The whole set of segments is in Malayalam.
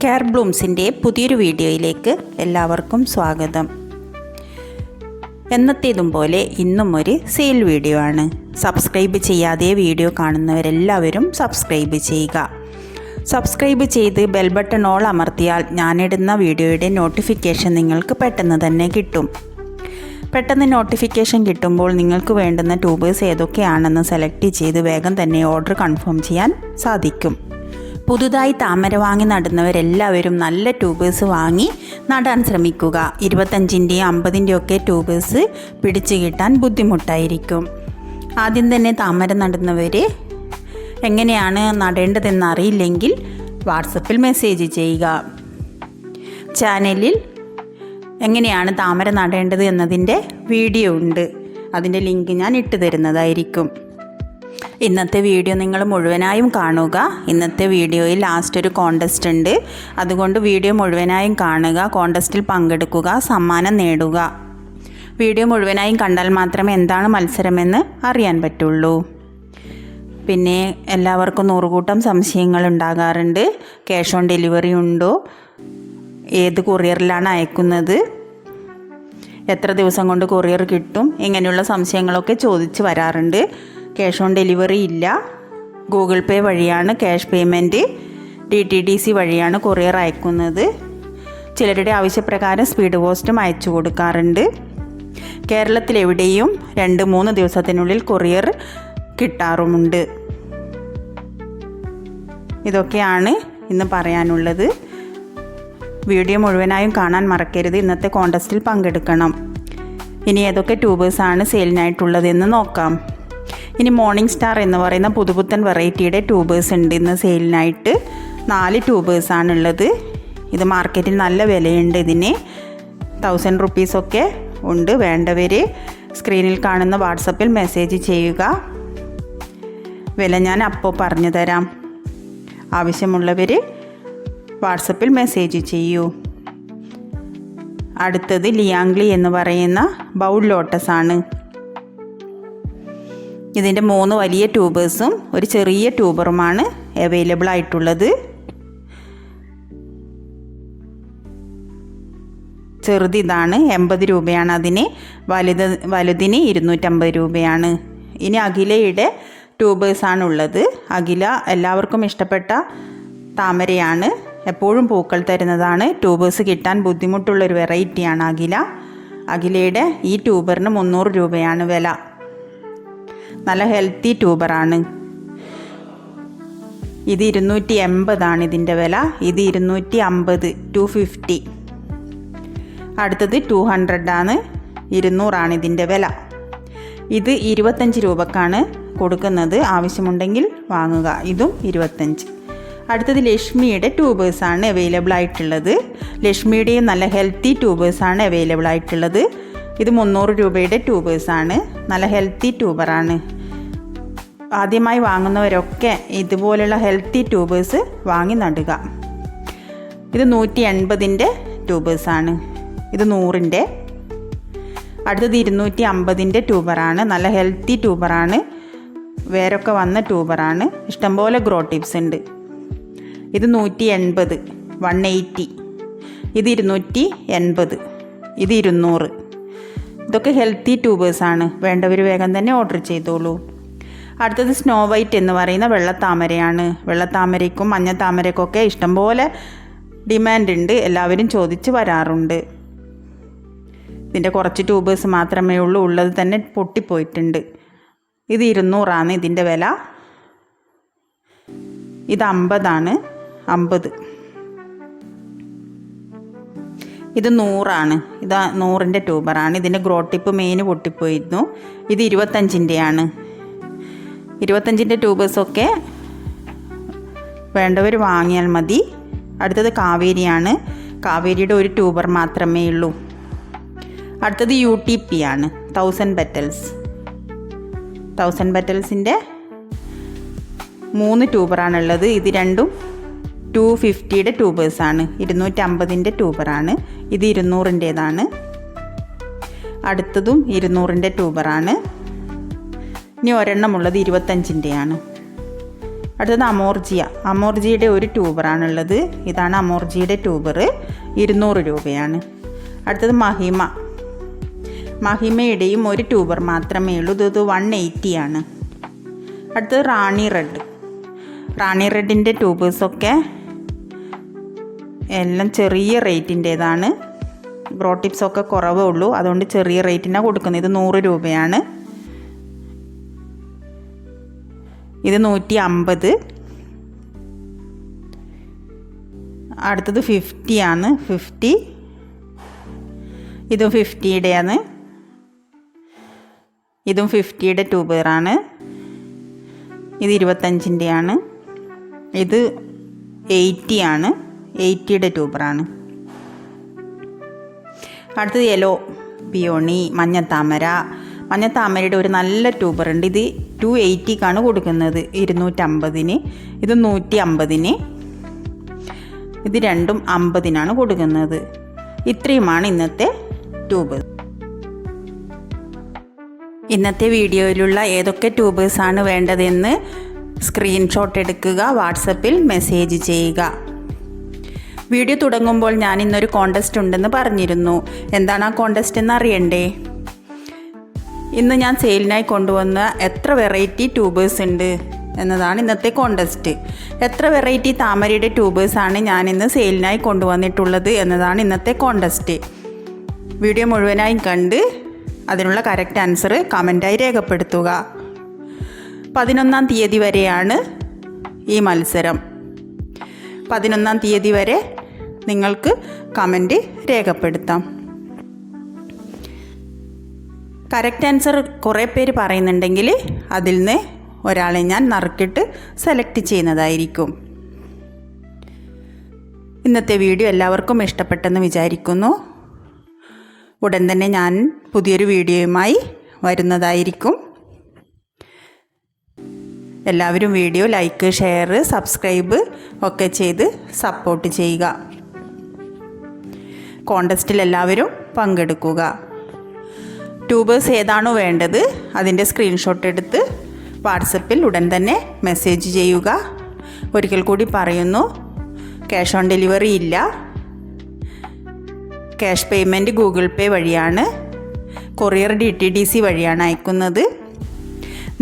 കെയർ ബ്ലൂംസിൻ്റെ പുതിയൊരു വീഡിയോയിലേക്ക് എല്ലാവർക്കും സ്വാഗതം. എന്നത്തേതും പോലെ ഇന്നും ഒരു സെയിൽ വീഡിയോ ആണ്. സബ്സ്ക്രൈബ് ചെയ്യാതെ വീഡിയോ കാണുന്നവരെല്ലാവരും സബ്സ്ക്രൈബ് ചെയ്യുക. സബ്സ്ക്രൈബ് ചെയ്ത് ബെൽ ബട്ടൺ ഓൾ അമർത്തിയാൽ ഞാനിടുന്ന വീഡിയോയുടെ നോട്ടിഫിക്കേഷൻ നിങ്ങൾക്ക് പെട്ടെന്ന് തന്നെ കിട്ടും. പെട്ടെന്ന് നോട്ടിഫിക്കേഷൻ കിട്ടുമ്പോൾ നിങ്ങൾക്ക് വേണ്ടുന്ന ട്യൂബേഴ്സ് ഏതൊക്കെയാണെന്ന് സെലക്ട് ചെയ്ത് വേഗം തന്നെ ഓർഡർ കൺഫേം ചെയ്യാൻ സാധിക്കും. പുതുതായി താമര വാങ്ങി നടുന്നവരെല്ലാവരും നല്ല ട്യൂബേഴ്സ് വാങ്ങി നടാൻ ശ്രമിക്കുക. 25-ൻ്റെയും 50-ൻ്റെയും ഒക്കെ ട്യൂബേഴ്സ് പിടിച്ചു കിട്ടാൻ ബുദ്ധിമുട്ടായിരിക്കും. ആദ്യം തന്നെ താമര നടുന്നവർ എങ്ങനെയാണ് നടേണ്ടതെന്ന് അറിയില്ലെങ്കിൽ വാട്സപ്പിൽ മെസ്സേജ് ചെയ്യുക. ചാനലിൽ എങ്ങനെയാണ് താമര നടേണ്ടത് എന്നതിൻ്റെ വീഡിയോ ഉണ്ട്. അതിൻ്റെ ലിങ്ക് ഞാൻ ഇട്ട് തരുന്നതായിരിക്കും. ഇന്നത്തെ വീഡിയോ നിങ്ങൾ മുഴുവനായും കാണുക. ഇന്നത്തെ വീഡിയോയിൽ ലാസ്റ്റ് ഒരു കോൺടെസ്റ്റ് ഉണ്ട്. അതുകൊണ്ട് വീഡിയോ മുഴുവനായും കാണുക, കോൺടെസ്റ്റിൽ പങ്കെടുക്കുക, സമ്മാനം നേടുക. വീഡിയോ മുഴുവനായും കണ്ടാൽ മാത്രമേ എന്താണ് മത്സരമെന്ന് അറിയാൻ പറ്റുള്ളൂ. പിന്നെ എല്ലാവർക്കും 100 കൂട്ടം സംശയങ്ങൾ ഉണ്ടാകാറുണ്ട്. ക്യാഷ് ഓൺ ഡെലിവറി ഉണ്ടോ, ഏത് കൊറിയറിലാണ് അയക്കുന്നത്, എത്ര ദിവസം കൊണ്ട് കൊറിയർ കിട്ടും, ഇങ്ങനെയുള്ള സംശയങ്ങളൊക്കെ ചോദിച്ച് വരാറുണ്ട്. ക്യാഷ് ഓൺ ഡെലിവറി ഇല്ല. ഗൂഗിൾ പേ വഴിയാണ് ക്യാഷ് പേയ്മെൻറ്റ്, DTDC വഴിയാണ് കൊറിയർ അയക്കുന്നത്. ചിലരുടെ ആവശ്യപ്രകാരം സ്പീഡ് പോസ്റ്റും അയച്ചു കൊടുക്കാറുണ്ട്. കേരളത്തിലെവിടെയും 2-3 ദിവസത്തിനുള്ളിൽ കൊറിയർ കിട്ടാറുമുണ്ട്. ഇതൊക്കെയാണ് ഇന്ന് പറയാനുള്ളത്. വീഡിയോ മുഴുവനായും കാണാൻ മറക്കരുത്. ഇന്നത്തെ കോൺടെസ്റ്റിൽ പങ്കെടുക്കണം. ഇനി ഏതൊക്കെ ട്യൂബേഴ്സാണ് സെയിലിനായിട്ടുള്ളതെന്ന് നോക്കാം. ഇനി മോർണിംഗ് സ്റ്റാർ എന്ന് പറയുന്ന പുതുപുത്തൻ വെറൈറ്റിയുടെ ട്യൂബേഴ്സ് ഉണ്ട് ഇന്ന് സെയിലിനായിട്ട്. 4 ട്യൂബേഴ്സാണുള്ളത്. ഇത് മാർക്കറ്റിൽ നല്ല വിലയുണ്ട്. ഇതിന് 1000 റുപ്പീസൊക്കെ ഉണ്ട്. വേണ്ടവർ സ്ക്രീനിൽ കാണുന്ന വാട്സപ്പിൽ മെസ്സേജ് ചെയ്യുക. വില ഞാൻ അപ്പോൾ പറഞ്ഞു തരാം. ആവശ്യമുള്ളവർ വാട്സപ്പിൽ മെസ്സേജ് ചെയ്യൂ. അടുത്തത് ലിയാംഗ്ലി എന്ന് പറയുന്ന ബൗൾ ലോട്ടസ് ആണ്. ഇതിൻ്റെ 3 വലിയ ട്യൂബേഴ്സും ഒരു ചെറിയ ട്യൂബറുമാണ് അവൈലബിൾ ആയിട്ടുള്ളത്. ചെറുത് ഇതാണ്, 80 രൂപയാണ് അതിന്. വലുതിന് 250 രൂപയാണ്. ഇനി അഖിലയുടെ ട്യൂബേഴ്സാണുള്ളത്. അഖില എല്ലാവർക്കും ഇഷ്ടപ്പെട്ട താമരയാണ്. എപ്പോഴും പൂക്കൾ തരുന്നതാണ്. ട്യൂബേഴ്സ് കിട്ടാൻ ബുദ്ധിമുട്ടുള്ളൊരു വെറൈറ്റിയാണ് അഖില. അഖിലയുടെ ഈ ട്യൂബറിന് 300 രൂപയാണ് വില. നല്ല ഹെൽത്തി ട്യൂബറാണ്. ഇത് 280 ഇതിൻ്റെ വില. ഇത് 250, 250. അടുത്തത് 200 ആണ്. 200 ഇതിൻ്റെ വില. ഇത് 25 രൂപക്കാണ് കൊടുക്കുന്നത്. ആവശ്യമുണ്ടെങ്കിൽ വാങ്ങുക. ഇതും 25. അടുത്തത് ലക്ഷ്മിയുടെ ട്യൂബേഴ്സാണ് അവൈലബിൾ ആയിട്ടുള്ളത്. ലക്ഷ്മിയുടെയും നല്ല ഹെൽത്തി ട്യൂബേഴ്സാണ് അവൈലബിൾ ആയിട്ടുള്ളത്. ഇത് 300 രൂപയുടെ ട്യൂബേഴ്സാണ്. നല്ല ഹെൽത്തി ട്യൂബറാണ്. ആദ്യമായി വാങ്ങുന്നവരൊക്കെ ഇതുപോലുള്ള ഹെൽത്തി ട്യൂബേഴ്സ് വാങ്ങി നടുക. ഇത് 180ൻ്റെ ട്യൂബേഴ്സാണ്. ഇത് 100ൻ്റെ. അടുത്തത് 250ൻ്റെ ട്യൂബറാണ്. നല്ല ഹെൽത്തി ട്യൂബറാണ്. വേരൊക്കെ വന്ന ട്യൂബറാണ്. ഇഷ്ടംപോലെ ഗ്രോ ടിപ്സ് ഉണ്ട്. ഇത് 180, 180. ഇത് 280. ഇത് 200. ഇതൊക്കെ ഹെൽത്തി ട്യൂബേഴ്സാണ്. വേണ്ടവർ വേഗം തന്നെ ഓർഡർ ചെയ്തോളൂ. അടുത്തത് സ്നോ വൈറ്റ് എന്ന് പറയുന്ന വെള്ളത്താമരയാണ്. വെള്ളത്താമരയ്ക്കും മഞ്ഞത്താമരയ്ക്കൊക്കെ ഇഷ്ടംപോലെ ഡിമാൻഡ് ഉണ്ട്. എല്ലാവരും ചോദിച്ച് വരാറുണ്ട്. ഇതിൻ്റെ കുറച്ച് ട്യൂബേഴ്സ് മാത്രമേ ഉള്ളൂ. ഉള്ളത് തന്നെ പൊട്ടിപ്പോയിട്ടുണ്ട്. ഇത് 200 ഇതിൻ്റെ വില. ഇത് 50. 50. ഇത് 100. ഇത് 100ൻ്റെ ട്യൂബറാണ്. ഇതിൻ്റെ ഗ്രോ ടിപ്പ് മെയിൻ പൊട്ടിപ്പോയിരുന്നു. ഇത് 25ൻ്റെയാണ്. 25ൻ്റെ ട്യൂബേഴ്സൊക്കെ വേണ്ടവർ വാങ്ങിയാൽ മതി. അടുത്തത് കാവേരിയാണ്. കാവേരിയുടെ ഒരു ട്യൂബർ മാത്രമേ ഉള്ളൂ. അടുത്തത് UTP ആണ്. 1000 പെറ്റൽസ്. 1000 പെറ്റൽസിൻ്റെ 3 ട്യൂബറാണുള്ളത്. ഇത് രണ്ടും 250യുടെ ട്യൂബേഴ്സാണ്. 250ൻ്റെ ട്യൂബറാണ്. ഇത് 200ൻ്റേതാണ്. അടുത്തതും 200ൻ്റെ ട്യൂബറാണ്. ഇനി ഒരെണ്ണമുള്ളത് 25ൻ്റെയാണ്. അടുത്തത് അമോർജിയുടെ ഒരു ട്യൂബറാണുള്ളത്. ഇതാണ് അമോർജിയുടെ ട്യൂബർ, 200 രൂപയാണ്. അടുത്തത് മഹിമയുടെയും ഒരു ട്യൂബർ മാത്രമേ ഉള്ളൂ. ഇത് 180 ആണ്. അടുത്തത് റാണി റെഡിൻ്റെ ട്യൂബേഴ്സൊക്കെ എല്ലാം ചെറിയ റേറ്റിൻ്റേതാണ്. ഗ്രോ ടിപ്സൊക്കെ കുറവേ ഉള്ളൂ, അതുകൊണ്ട് ചെറിയ റേറ്റിനാണ് കൊടുക്കുന്നത്. ഇത് 100 രൂപയാണ്. ഇത് 150. അടുത്തത് 50 ആണ്. 50 ഇതും 50യുടെയാണ്. ഇതും 50യുടെ ട്യൂബറാണ്. ഇത് 25ൻ്റെയാണ്. ഇത് 80 ആണ്. 80യുടെ ട്യൂബറാണ്. അടുത്തത് യെല്ലോ പിയോണി, മഞ്ഞത്താമരയുടെ ഒരു നല്ല ട്യൂബർ ഉണ്ട്. ഇത് 280ക്കാണ് കൊടുക്കുന്നത്, 250-ന്. ഇത് 150-ന്. ഇത് രണ്ടും 50-നാണ് കൊടുക്കുന്നത്. ഇത്രയുമാണ് ഇന്നത്തെ ട്യൂബ്. ഇന്നത്തെ വീഡിയോയിലുള്ള ഏതൊക്കെ ട്യൂബേഴ്സാണ് വേണ്ടതെന്ന് സ്ക്രീൻഷോട്ട് എടുക്കുക, വാട്സപ്പിൽ മെസ്സേജ് ചെയ്യുക. വീഡിയോ തുടങ്ങുമ്പോൾ ഞാൻ ഇന്നൊരു കോൺടെസ്റ്റ് ഉണ്ടെന്ന് പറഞ്ഞിരുന്നു. എന്താണ് ആ കോൺടെസ്റ്റ് എന്ന് അറിയണ്ടേ? ഇന്ന് ഞാൻ സെയിലിനായി കൊണ്ടുവന്ന എത്ര വെറൈറ്റി ട്യൂബേഴ്സ് ഉണ്ട് എന്നതാണ് ഇന്നത്തെ കോൺടെസ്റ്റ്. എത്ര വെറൈറ്റി താമരയുടെ ട്യൂബേഴ്സാണ് ഞാൻ ഇന്ന് സെയിലിനായി കൊണ്ടുവന്നിട്ടുള്ളത് എന്നതാണ് ഇന്നത്തെ കോൺടെസ്റ്റ്. വീഡിയോ മുഴുവനായി കണ്ട് അതിനുള്ള കറക്റ്റ് ആൻസർ കമൻറ്റായി രേഖപ്പെടുത്തുക. 11-ാം തീയതി വരെയാണ് ഈ മത്സരം. 11-ാം തീയതി വരെ നിങ്ങൾക്ക് കമൻറ്റ് രേഖപ്പെടുത്താം. കറക്റ്റ് ആൻസർ കുറേ പേര് പറയുന്നുണ്ടെങ്കിൽ അതിൽ നിന്ന് ഒരാളെ ഞാൻ നറുക്കിട്ട് സെലക്ട് ചെയ്യുന്നതായിരിക്കും. ഇന്നത്തെ വീഡിയോ എല്ലാവർക്കും ഇഷ്ടപ്പെട്ടെന്ന് വിചാരിക്കുന്നു. ഉടൻ തന്നെ ഞാൻ പുതിയൊരു വീഡിയോയുമായി വരുന്നതായിരിക്കും. എല്ലാവരും വീഡിയോ ലൈക്ക്, ഷെയർ, സബ്സ്ക്രൈബ് ഒക്കെ ചെയ്ത് സപ്പോർട്ട് ചെയ്യുക. കോൺടെസ്റ്റിൽ എല്ലാവരും പങ്കെടുക്കുക. ട്യൂബേഴ്സ് ഏതാണോ വേണ്ടത് അതിൻ്റെ സ്ക്രീൻഷോട്ട് എടുത്ത് വാട്സപ്പിൽ ഉടൻ തന്നെ മെസ്സേജ് ചെയ്യുക. ഒരിക്കൽ കൂടി പറയുന്നു, ക്യാഷ് ഓൺ ഡെലിവറി ഇല്ല. ക്യാഷ് പേയ്മെൻറ്റ് ഗൂഗിൾ പേ വഴിയാണ്, കൊറിയർ DTDC വഴിയാണ് അയക്കുന്നത്.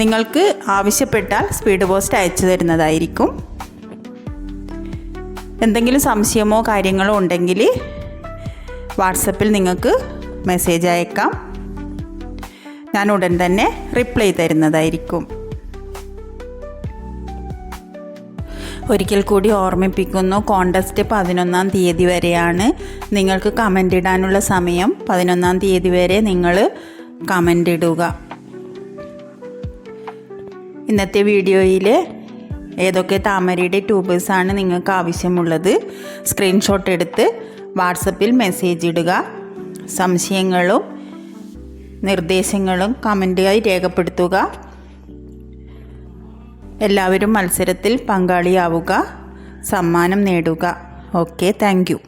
നിങ്ങൾക്ക് ആവശ്യപ്പെട്ടാൽ സ്പീഡ് പോസ്റ്റ് അയച്ചു തരുന്നതായിരിക്കും. എന്തെങ്കിലും സംശയമോ കാര്യങ്ങളോ ഉണ്ടെങ്കിൽ വാട്സപ്പിൽ നിങ്ങൾക്ക് മെസ്സേജ് അയക്കാം. ഞാൻ ഉടൻ തന്നെ റിപ്ലൈ തരുന്നതായിരിക്കും. ഒരിക്കൽ കൂടി ഓർമ്മിപ്പിക്കുന്നു, കോൺടെസ്റ്റ് 11-ാം തീയതി വരെയാണ്. നിങ്ങൾക്ക് കമൻ്റ് ഇടാനുള്ള സമയം 11-ാം തീയതി വരെ നിങ്ങൾ കമൻ്റ് ഇടുക. ഇന്നത്തെ വീഡിയോയിൽ ഏതൊക്കെ താമരയുടെ ട്യൂബേഴ്സാണ് നിങ്ങൾക്ക് ആവശ്യമുള്ളത് സ്ക്രീൻഷോട്ട് എടുത്ത് വാട്സപ്പിൽ മെസ്സേജ് ഇടുക. സംശയങ്ങളും നിർദ്ദേശങ്ങളും കമൻ്റായി രേഖപ്പെടുത്തുക. എല്ലാവരും മത്സരത്തിൽ പങ്കാളിയാവുക, സമ്മാനം നേടുക. Okay, thank you.